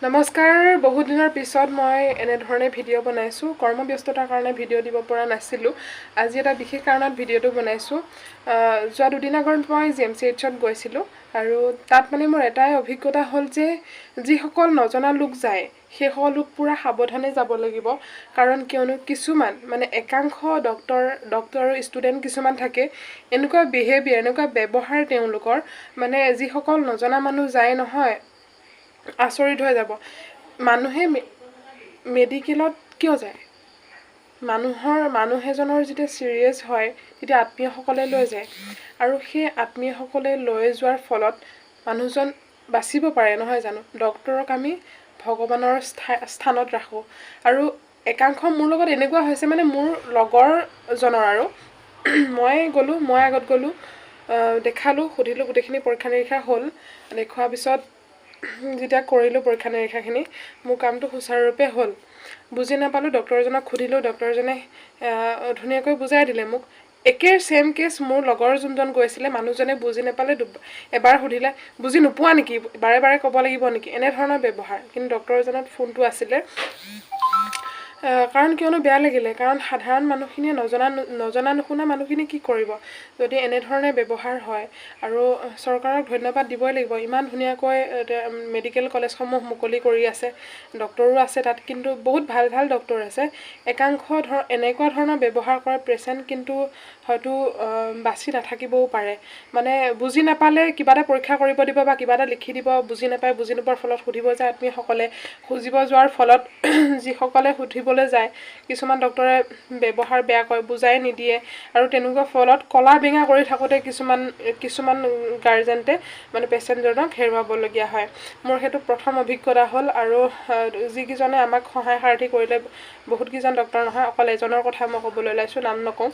নমস্কাৰ বহু দিনৰ পিছত মই এনেধৰণে ভিডিঅ' বনাইছোঁ কৰ্মব্যস্ততাৰ কাৰণে ভিডিঅ' দিব পৰা নাছিলোঁ আজি এটা বিশেষ কাৰণত ভিডিঅ'টো বনাইছোঁ যোৱা দুদিন আগত মই GMCHত গৈছিলোঁ আৰু তাত মানে মোৰ এটাই অভিজ্ঞতা হ'ল যে যিসকল নজনা লোক যায় সেই লোক পুৰা সাৱধানে যাব লাগিব কাৰণ কিয়নো কিছুমান মানে একাংশ ডক্টৰ আৰু ষ্টুডেণ্ট কিছুমান থাকে এনেকুৱা বিহেভিয়াৰ এনেকুৱা ব্যৱহাৰ তেওঁলোকৰ মানে যিসকল নজনা মানুহ যায় নহয় আচৰিত হৈ যাব মানুহে মেডিকেলত কিয় যায় মানুহ এজনৰ যেতিয়া সিৰিয়াস হয় তেতিয়া আত্মীয়সকলে লৈ যায় আৰু সেই আত্মীয়সকলে লৈ যোৱাৰ ফলত মানুহজন বাচিব পাৰে নহয় জানো ডক্টৰক আমি ভগৱানৰ স্থানত ৰাখো আৰু একাংশ মোৰ লগত এনেকুৱা হৈছে মানে মোৰ লগৰ জনৰ আৰু মই আগত গলো দেখালো সুধিলো গোটেইখিনি পৰীক্ষা নিৰীক্ষা হ'ল দেখুৱাৰ পিছত যেতিয়া কৰিলো পৰীক্ষা নিৰীক্ষাখিনি মোৰ কামটো সুচাৰুৰূপে হ'ল বুজি নাপালো ডক্টৰজনক সুধিলো ডক্টৰজনে ধুনীয়াকৈ বুজাই দিলে মোক একে সেম কেস মোৰ লগৰ যোনজন গৈছিলে মানুহজনে বুজি নাপালে এবাৰ সুধিলে বুজি নোপোৱা নেকি বাৰে বাৰে ক'ব লাগিব নেকি এনে ধৰণৰ ব্যৱহাৰ কিন্তু ডক্টৰজনৰ ফোনটো আছিলে কাৰণ কিয়নো বেয়া লাগিলে কাৰণ সাধাৰণ মানুহখিনিয়ে নজনা নুশুনা মানুহখিনি কি কৰিব যদি এনে ধৰণে ব্যৱহাৰ হয় আৰু চৰকাৰক ধন্যবাদ দিবই লাগিব ইমান ধুনীয়াকৈ মেডিকেল কলেজসমূহ মুকলি কৰি আছে ডক্টৰো আছে তাত কিন্তু বহুত ভাল ভাল ডক্টৰ আছে একাংশ এনেকুৱা ধৰণৰ ব্যৱহাৰ কৰা পেশেন্ট কিন্তু হয়তো বাচি নাথাকিবও পাৰে মানে বুজি নাপালে কিবা এটা পৰীক্ষা কৰিব দিব বা কিবা এটা লিখি দিব বুজি নাপায় বুজি নোপোৱাৰ ফলত সুধিব যায় আত্মীয়সকলে খুজিব যোৱাৰ ফলত যিসকলে সুধিবলৈ যায় কিছুমান ডক্টৰে ব্যৱহাৰ বেয়া কৰে বুজাই নিদিয়ে আৰু তেনেকুৱা ফলত কলা বেঙা কৰি থাকোতে কিছুমান গাৰ্জেন্টে মানে পেশেন্টজনক হেৰুৱাবলগীয়া হয় মোৰ হেতু প্ৰথম অভিজ্ঞতা হ'ল আৰু যিকিজনে আমাক সহায় সাৰথি কৰিলে বহুত কিজন ডক্টৰ নহয় অকল এজনৰ কথা মই ক'বলৈ লাইছো নাম নকওঁ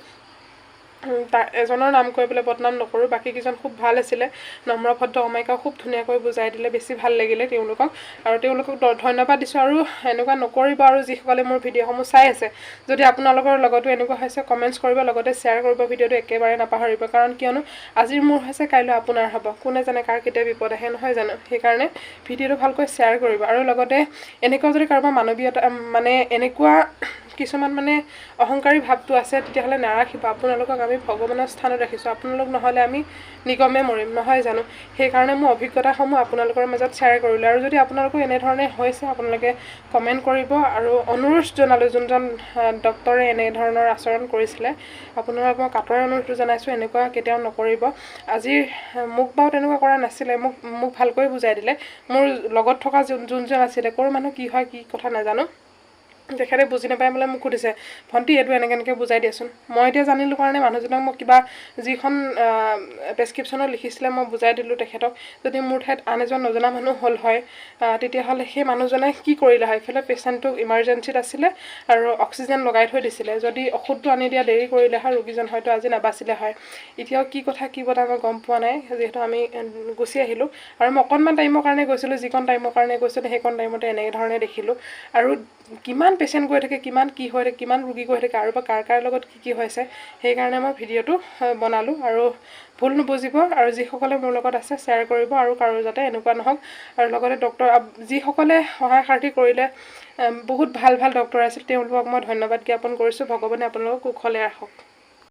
তাৰ এজনৰ নাম কৈ পেলাই বদনাম নকৰো বাকি কিজন খুব ভাল আছিল নম্ৰভদ্ৰ অমায়িকা খুব ধুনীয়াকৈ বুজাই দিলে বেছি ভাল লাগিলে তেওঁলোকক আৰু তেওঁলোকক ধন্যবাদ দিছো আৰু এনেকুৱা নকৰিব আৰু যিসকলে মোৰ ভিডিঅ'সমূহ চাই আছে যদি আপোনালোকৰ লগতো এনেকুৱা হৈছে কমেন্টছ কৰিব লগতে শেয়াৰ কৰিব ভিডিঅ'টো একেবাৰে নাপাহৰিব কাৰণ কিয়নো আজিৰ মোৰ হৈছে কাইলৈ আপোনাৰ হ'ব কোনে জানে কাৰ কেতিয়া বিপদ আহে নহয় জানো সেইকাৰণে ভিডিঅ'টো ভালকৈ শেয়াৰ কৰিব আৰু লগতে এনেকুৱা যদি কাৰোবাৰ মানৱীয়তা মানে এনেকুৱা কিছুমান মানে অহংকাৰী ভাৱটো আছে তেতিয়াহলে নাৰাখিব আপোনালোকক আমি ভগৱানৰ স্থানত ৰাখিছো আপোনালোক নহলে আমি নিগমে মৰিম নহয় জানো সেইকাৰণে মোৰ অভিজ্ঞতাসমূহ আপোনালোকৰ মাজত শ্বেয়াৰ কৰিলো আৰু যদি আপোনালোকৰ এনে ধৰণে হৈছে আপোনালোকে কমেন্ট কৰিব আৰু অনুৰোধ জনালো যোনজন ডক্টৰে এনে ধৰণৰ আচৰণ কৰিছিলে আপোনালোকক মই কাটৰ অনুৰোধ জনাইছো এনেকুৱা কেতিয়াও নকৰিব আজি মোক বাও তেনেকুৱা কৰা নাছিলে মোক ভালকৈ বুজাই দিলে মোৰ লগত থকা যোনজন আছিল কোৰ মানুহ কি হয় কি কথা নাজানো তেখেতে বুজি নাপায় মানে মোক সুধিছে ভন্টি এটো এনেকে বুজাই দিয়াচোন মই এতিয়া জানিলো কাৰণে মানুহজনক মই কিবা যিখন প্ৰেসক্ৰিপচনত লিখিছিলে মই বুজাই দিলো তেখেতক যদি মোৰ ঠাইত আন এজন নজনা মানুহ হল হয় তেতিয়া হলে সেই মানুহজনে কি কৰিলে হয় ফলে পেশেন্টটো ইমাৰ্জেন্সিত আছিল আৰু অক্সিজেন লগাই থৈ দিছিলে যদি ঔষধটো আনি দিয়া দেৰি কৰিলে হয় ৰোগীজন হয়তো আজি নাবাছিলে হয় এতিয়াও কি কথা মই গম পোৱা নাই যেহেতু আমি গুছি আহিলো আৰু মই অকনমান টাইমৰ কাৰণে গৈছিলো যিকন টাইমৰ কাৰণে গৈছিলো সেইকন টাইমতে এনে ধৰণে দেখিলো আৰু কিমান পেশেন্ট গৈ থাকে কিমান কি হয় কিমান ৰোগী গৈ থাকে আৰু কাৰ লগত কি হৈছে সেই কাৰণে মই ভিডিঅ'টো বনালো আৰু ভুল নুবুজিব আৰু যিসকলে মোৰ লগত আছে শেয়াৰ কৰিব আৰু কাৰো যাতে এনেকুৱা নহওক আৰু লগতে ডক্টৰ যিসকলে সহায় সাৰথি কৰিলে বহুত ভাল ডক্টৰ আছিল তেওঁলোকক মই ধন্যবাদ জ্ঞাপন কৰিছো ভগৱানে আপোনালোকক কুশলে ৰাখক